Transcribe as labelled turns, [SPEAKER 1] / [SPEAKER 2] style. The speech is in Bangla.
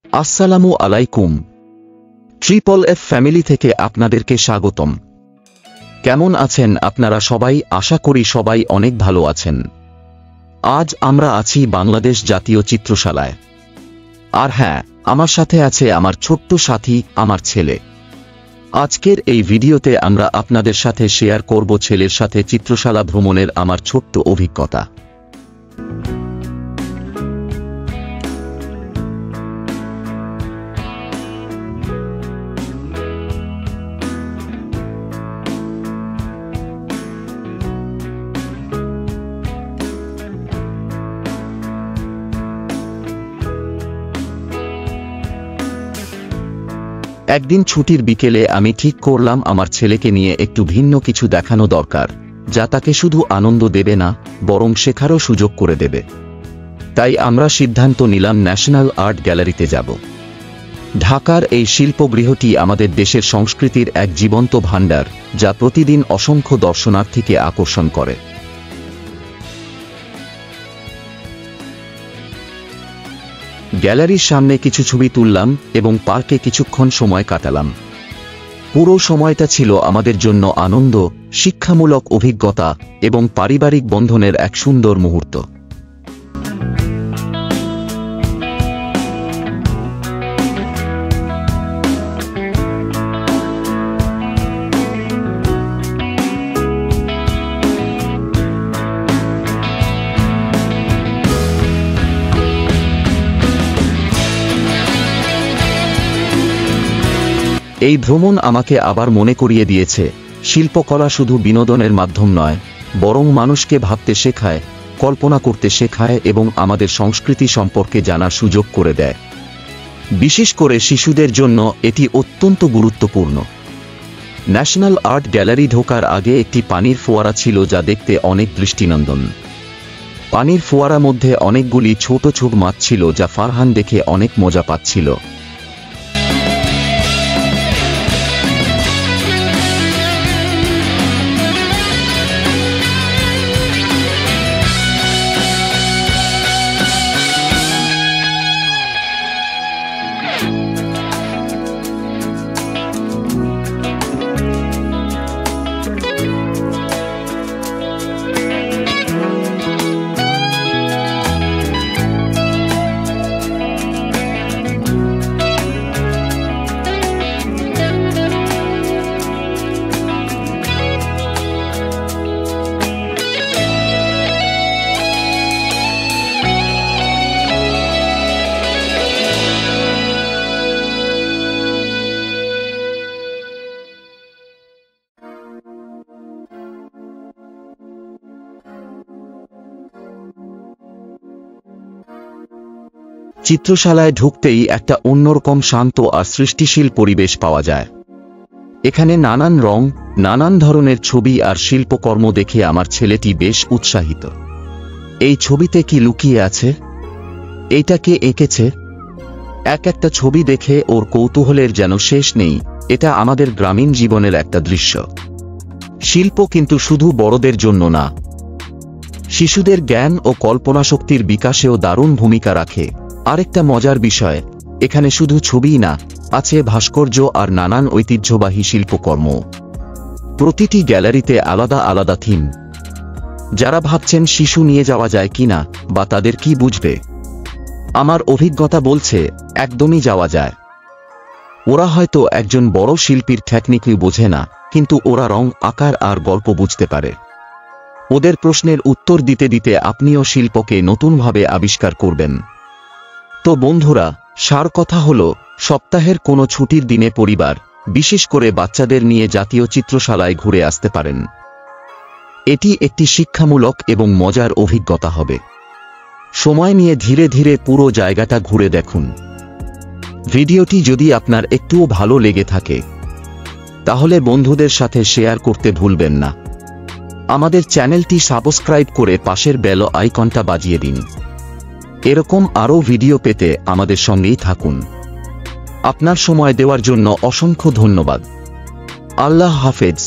[SPEAKER 1] আসসালামু আলাইকুম। ট্রিপল এফ ফ্যামিলি থেকে আপনাদেরকে স্বাগতম। কেমন আছেন আপনারা সবাই? আশা করি সবাই অনেক ভালো আছেন। আজ আমরা আছি বাংলাদেশ জাতীয় চিত্রশালায়। আর হ্যাঁ, আমার সাথে আছে আমার ছোট্ট সাথী, আমার ছেলে। আজকের এই ভিডিওতে আমরা আপনাদের সাথে শেয়ার করব ছেলের সাথে চিত্রশালা ভ্রমণের আমার ছোট্ট অভিজ্ঞতা। একদিন ছুটির বিকেলে আমি ঠিক করলাম আমার ছেলেকে নিয়ে একটু ভিন্ন কিছু দেখানো দরকার, যা তাকে শুধু আনন্দ দেবে না, বরং শেখারও সুযোগ করে দেবে। তাই আমরা সিদ্ধান্ত নিলাম ন্যাশনাল আর্ট গ্যালারিতে যাব। ঢাকার এই শিল্পগৃহটি আমাদের দেশের সংস্কৃতির এক জীবন্ত ভাণ্ডার, যা প্রতিদিন অসংখ্য দর্শনার্থীকে আকর্ষণ করে। গ্যালারির সামনে কিছু ছবি তুললাম এবং পার্কে কিছুক্ষণ সময় কাটালাম। পুরো সময়টা ছিল আমাদের জন্য আনন্দ, শিক্ষামূলক অভিজ্ঞতা এবং পারিবারিক বন্ধনের এক সুন্দর মুহূর্ত। এই ভ্রমণ আমাকে আবার মনে করিয়ে দিয়েছে, শিল্পকলা শুধু বিনোদনের মাধ্যম নয়, বরং মানুষকে ভাবতে শেখায়, কল্পনা করতে শেখায় এবং আমাদের সংস্কৃতি সম্পর্কে জানার সুযোগ করে দেয়। বিশেষ করে শিশুদের জন্য এটি অত্যন্ত গুরুত্বপূর্ণ। ন্যাশনাল আর্ট গ্যালারি ঢোকার আগে একটি পানির ফোয়ারা ছিল, যা দেখতে অনেক দৃষ্টিনন্দন। পানির ফোয়ারার মধ্যে অনেকগুলি ছোট ছোট মাছ ছিল, যা ফারহান দেখে অনেক মজা পাচ্ছিল। চিত্রশালায় ঢুকতেই একটা অন্যরকম শান্ত আর সৃষ্টিশীল পরিবেশ পাওয়া যায়। এখানে নানান রং, নানান ধরনের ছবি আর শিল্পকর্ম দেখে আমার ছেলেটি বেশ উৎসাহিত। এই ছবিতে কি লুকিয়ে আছে? এইটা কে এঁকেছে? এক একটা ছবি দেখে ওর কৌতূহলের যেন শেষ নেই। এটা আমাদের গ্রামীণ জীবনের একটা দৃশ্য। শিল্প কিন্তু শুধু বড়দের জন্য না, শিশুদের জ্ঞান ও কল্পনাশক্তির বিকাশেও দারুণ ভূমিকা রাখে। আরেকটা মজার বিষয়, এখানে শুধু ছবিই না, আছে ভাস্কর্য আর নানান ঐতিহ্যবাহী শিল্পকর্ম। প্রতিটি গ্যালারিতে আলাদা আলাদা থিম। যারা ভাবছেন শিশু নিয়ে যাওয়া যায় কিনা বা তাদের কি বুঝবে, আমার অভিজ্ঞতা বলছে একদমই যাওয়া যায়। ওরা হয়তো একজন বড় শিল্পীর টেকনিকই বোঝে না, কিন্তু ওরা রং, আকার আর গল্প বুঝতে পারে। ওদের প্রশ্নের উত্তর দিতে দিতে আপনিও শিল্পকে নতুনভাবে আবিষ্কার করবেন। তো বন্ধুরা, সার কথা হলো, সপ্তাহের কোনো ছুটির দিনে পরিবার, বিশেষ করে বাচ্চাদের নিয়ে জাতীয় চিত্রশালায় ঘুরে আসতে পারেন। এটি একটি শিক্ষামূলক এবং মজার অভিজ্ঞতা হবে। সময় নিয়ে ধীরে ধীরে পুরো জায়গাটা ঘুরে দেখুন। ভিডিওটি যদি আপনার একটুও ভালো লেগে থাকে, তাহলে বন্ধুদের সাথে শেয়ার করতে ভুলবেন না। আমাদের চ্যানেলটি সাবস্ক্রাইব করে পাশের বেল আইকনটা বাজিয়ে দিন। এরকম আরও ভিডিও পেতে আমাদের সঙ্গেই থাকুন। আপনার সময় দেওয়ার জন্য অসংখ্য ধন্যবাদ। আল্লাহ হাফেজ।